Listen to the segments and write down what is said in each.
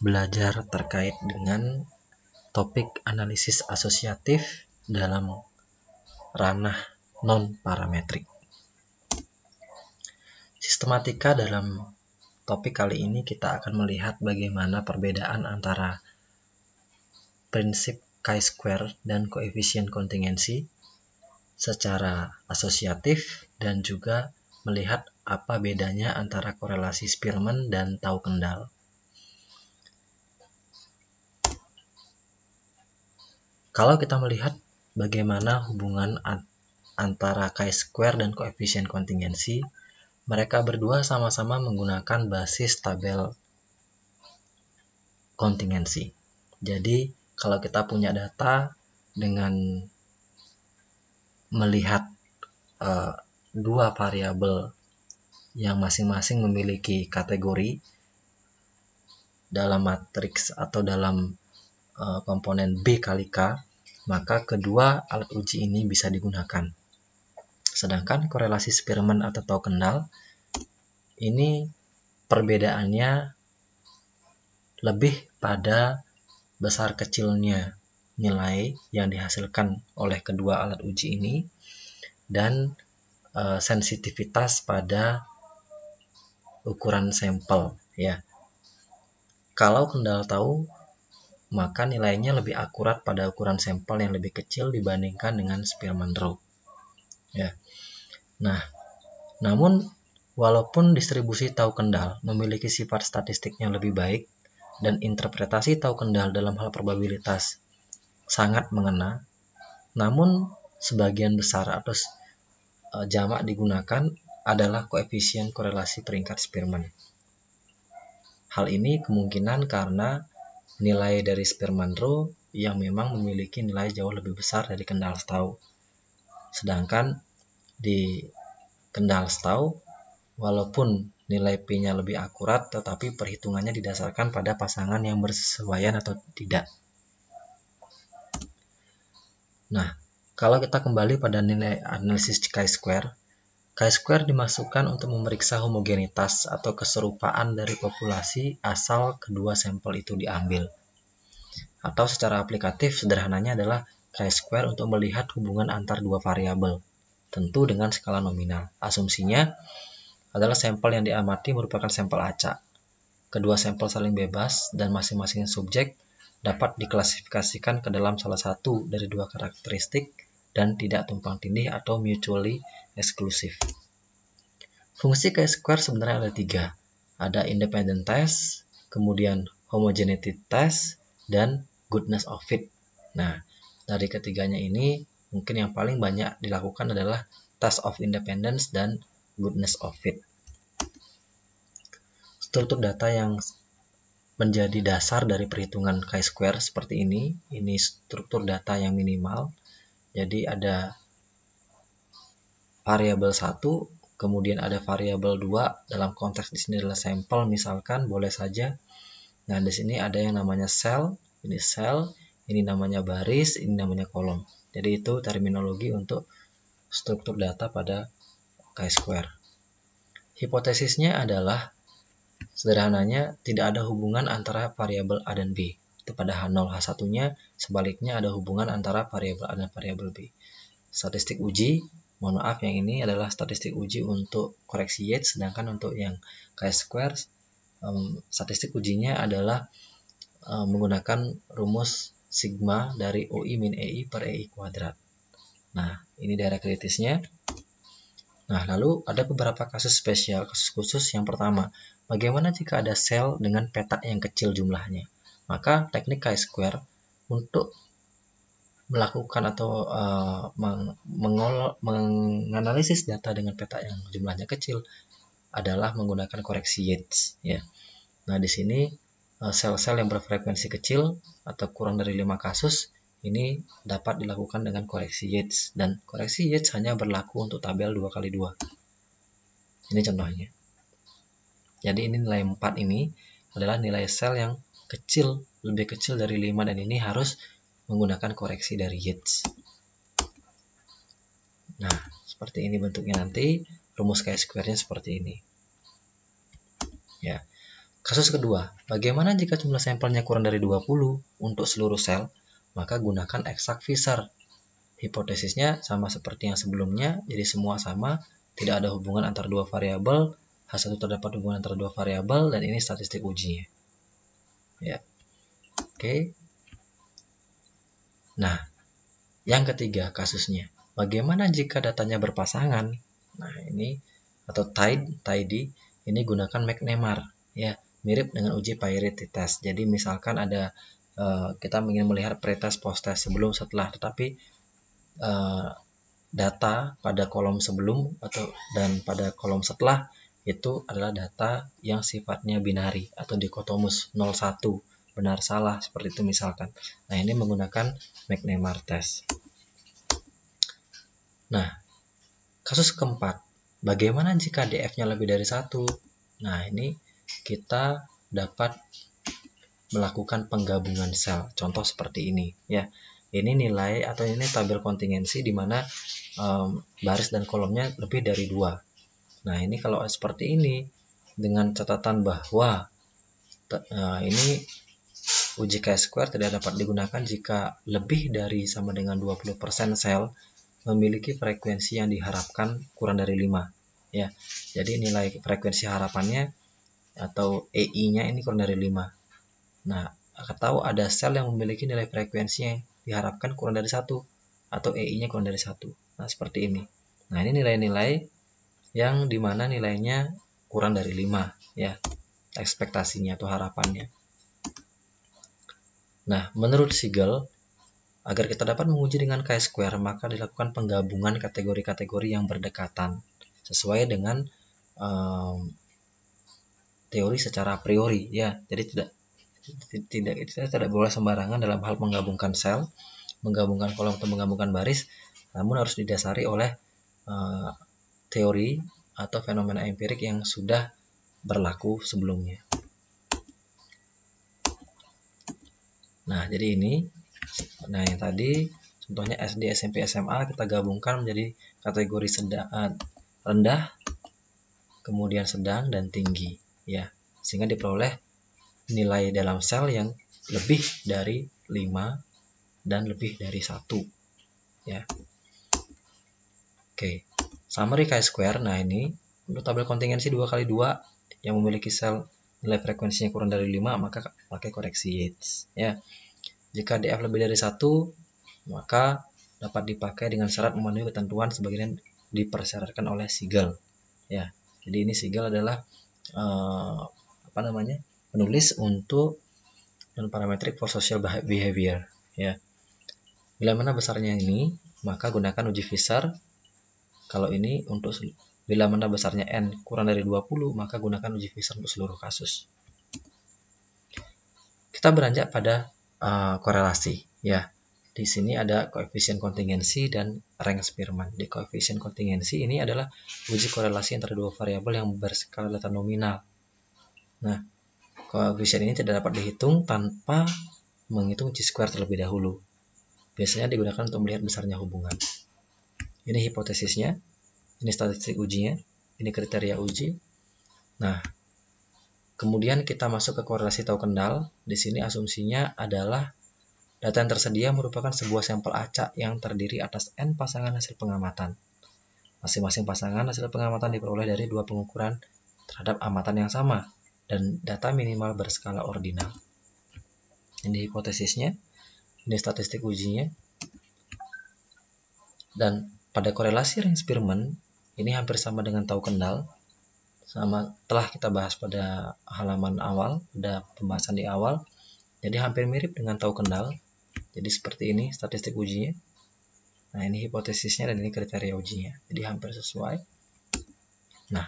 belajar terkait dengan topik analisis asosiatif dalam ranah non-parametrik. Sistematika dalam topik kali ini kita akan melihat bagaimana perbedaan antara prinsip chi-square dan koefisien kontingensi secara asosiatif dan juga melihat apa bedanya antara korelasi Spearman dan tau kendal. Kalau kita melihat bagaimana hubungan antara chi-square dan koefisien kontingensi, mereka berdua sama-sama menggunakan basis tabel kontingensi. Jadi, kalau kita punya data dengan melihat dua variabel yang masing-masing memiliki kategori dalam matriks atau dalam komponen B kali K, maka kedua alat uji ini bisa digunakan. Sedangkan korelasi Spearman atau tau kendal ini perbedaannya lebih pada besar kecilnya nilai yang dihasilkan oleh kedua alat uji ini dan sensitivitas pada ukuran sampel, ya. Kalau kendal tahu, maka nilainya lebih akurat pada ukuran sampel yang lebih kecil dibandingkan dengan Spearman rho, ya. Nah, namun walaupun distribusi tahu kendal memiliki sifat statistik yang lebih baik dan interpretasi tahu kendal dalam hal probabilitas sangat mengena, namun sebagian besar atau jamak digunakan adalah koefisien korelasi peringkat Spearman. Hal ini kemungkinan karena nilai dari Spearman rho yang memang memiliki nilai jauh lebih besar dari kendal tahu. Sedangkan di kendal tahu, walaupun nilai P-nya lebih akurat, tetapi perhitungannya didasarkan pada pasangan yang bersesuaian atau tidak. Nah, kalau kita kembali pada nilai analisis chi-square, chi-square dimasukkan untuk memeriksa homogenitas atau keserupaan dari populasi asal kedua sampel itu diambil. Atau secara aplikatif sederhananya adalah chi-square untuk melihat hubungan antar dua variabel, tentu dengan skala nominal. Asumsinya adalah sampel yang diamati merupakan sampel acak. Kedua sampel saling bebas dan masing-masing subjek dapat diklasifikasikan ke dalam salah satu dari dua karakteristik dan tidak tumpang tindih atau mutually exclusive. Fungsi chi-square sebenarnya ada tiga. Ada independent test, kemudian homogeneity test, dan goodness of fit. Nah, dari ketiganya ini mungkin yang paling banyak dilakukan adalah test of independence dan goodness of fit. Struktur data yang menjadi dasar dari perhitungan chi-square seperti ini struktur data yang minimal. Jadi ada variabel 1, kemudian ada variabel 2, dalam konteks di sini adalah sampel misalkan, boleh saja. Nah, di sini ada yang namanya cell, ini namanya baris, ini namanya kolom. Jadi itu terminologi untuk struktur data pada chi-square. Hipotesisnya adalah sederhananya tidak ada hubungan antara variabel A dan B. Itu pada H0, H1-nya sebaliknya ada hubungan antara variabel A dan variabel B. Statistik uji, mohon maaf yang ini adalah statistik uji untuk koreksi Yates, sedangkan untuk yang chi-square statistik ujinya adalah menggunakan rumus sigma dari OI min EI per EI kuadrat. Nah, ini daerah kritisnya. Nah, lalu ada beberapa kasus spesial, kasus khusus. Yang pertama, bagaimana jika ada sel dengan petak yang kecil jumlahnya? Maka teknik chi-square untuk melakukan atau menganalisis data dengan petak yang jumlahnya kecil adalah menggunakan koreksi Yates, ya. Nah, di sini sel-sel yang berfrekuensi kecil atau kurang dari 5 kasus ini dapat dilakukan dengan koreksi Yates, dan koreksi Yates hanya berlaku untuk tabel 2x2. Ini contohnya. Jadi ini nilai 4 ini adalah nilai sel yang kecil, lebih kecil dari 5, dan ini harus menggunakan koreksi dari Yates. Nah, seperti ini bentuknya nanti, rumus chi-square-nya seperti ini. Ya. Kasus kedua, bagaimana jika jumlah sampelnya kurang dari 20 untuk seluruh sel? Maka gunakan exact Fisher. Hipotesisnya sama seperti yang sebelumnya, jadi semua sama, tidak ada hubungan antara dua variabel, H1 terdapat hubungan antara dua variabel, dan ini statistik ujinya. Ya. Oke. Nah, yang ketiga kasusnya, bagaimana jika datanya berpasangan? Nah, ini atau tidy, ini gunakan McNemar, ya, mirip dengan uji priority test. Jadi misalkan ada kita ingin melihat pretest, posttest, sebelum, setelah, tetapi data pada kolom sebelum dan pada kolom setelah itu adalah data yang sifatnya binari atau dikotomus 0-1, benar salah, seperti itu misalkan. Nah, ini menggunakan McNemar test. Nah, kasus keempat, bagaimana jika DF-nya lebih dari 1? Nah, ini kita dapat melakukan penggabungan sel. Contoh seperti ini, ya. Ini nilai atau ini tabel kontingensi di mana baris dan kolomnya lebih dari 2. Nah, ini kalau seperti ini dengan catatan bahwa ini uji chi-square tidak dapat digunakan jika lebih dari sama dengan 20% sel memiliki frekuensi yang diharapkan kurang dari 5. Ya. Jadi nilai frekuensi harapannya atau EI-nya ini kurang dari 5. Nah, atau ada sel yang memiliki nilai frekuensi yang diharapkan kurang dari 1 atau EI-nya kurang dari 1. Nah, seperti ini. Nah, ini nilai-nilai yang dimana nilainya kurang dari 5, ya, ekspektasinya atau harapannya. Nah, menurut Siegel, agar kita dapat menguji dengan chi-square, maka dilakukan penggabungan kategori-kategori yang berdekatan sesuai dengan teori secara a priori, ya. Jadi tidak boleh sembarangan dalam hal menggabungkan sel, menggabungkan kolom atau menggabungkan baris, namun harus didasari oleh teori atau fenomena empirik yang sudah berlaku sebelumnya. Nah, jadi ini, yang tadi contohnya SD, SMP, SMA kita gabungkan menjadi kategori rendah, kemudian sedang dan tinggi, ya, sehingga diperoleh nilai dalam sel yang lebih dari 5 dan lebih dari 1, ya. Oke, summary chi-square. Nah, ini untuk tabel kontingensi 2x2 yang memiliki sel nilai frekuensinya kurang dari 5, maka pakai koreksi Yates, ya. Jika DF lebih dari 1, maka dapat dipakai dengan syarat memenuhi ketentuan sebagaimana dipersyaratkan oleh Siegel, ya. Jadi ini Siegel adalah penulis untuk non-parametric for social behavior, ya. Bila mana besarnya ini, maka gunakan uji Fisher. Kalau ini untuk bila mana besarnya n kurang dari 20, maka gunakan uji Fisher untuk seluruh kasus. Kita beranjak pada korelasi, ya. Di sini ada koefisien kontingensi dan rank Spearman. Di koefisien kontingensi ini adalah uji korelasi antara dua variabel yang berskala data nominal. Nah, koefisien ini tidak dapat dihitung tanpa menghitung chi-square terlebih dahulu. Biasanya digunakan untuk melihat besarnya hubungan. Ini hipotesisnya, ini statistik ujinya, ini kriteria uji. Nah, kemudian kita masuk ke korelasi tahu kendal. Di sini asumsinya adalah data yang tersedia merupakan sebuah sampel acak yang terdiri atas n pasangan hasil pengamatan. Masing-masing pasangan hasil pengamatan diperoleh dari 2 pengukuran terhadap amatan yang sama dan data minimal berskala ordinal. Ini hipotesisnya, ini statistik ujinya. Dan pada korelasi rank Spearman, ini hampir sama dengan tahu kendal. Telah kita bahas pada halaman awal, pada pembahasan di awal. Jadi hampir mirip dengan tahu kendal. Jadi seperti ini statistik ujinya. Nah, ini hipotesisnya dan ini kriteria ujinya. Jadi hampir sesuai. Nah,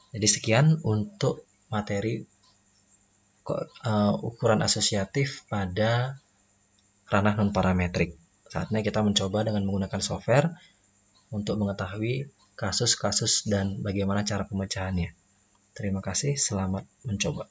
jadi sekian untuk materi ukuran asosiatif pada ranah non-parametrik. Saatnya kita mencoba dengan menggunakan software untuk mengetahui kasus-kasus dan bagaimana cara pemecahannya. Terima kasih, selamat mencoba.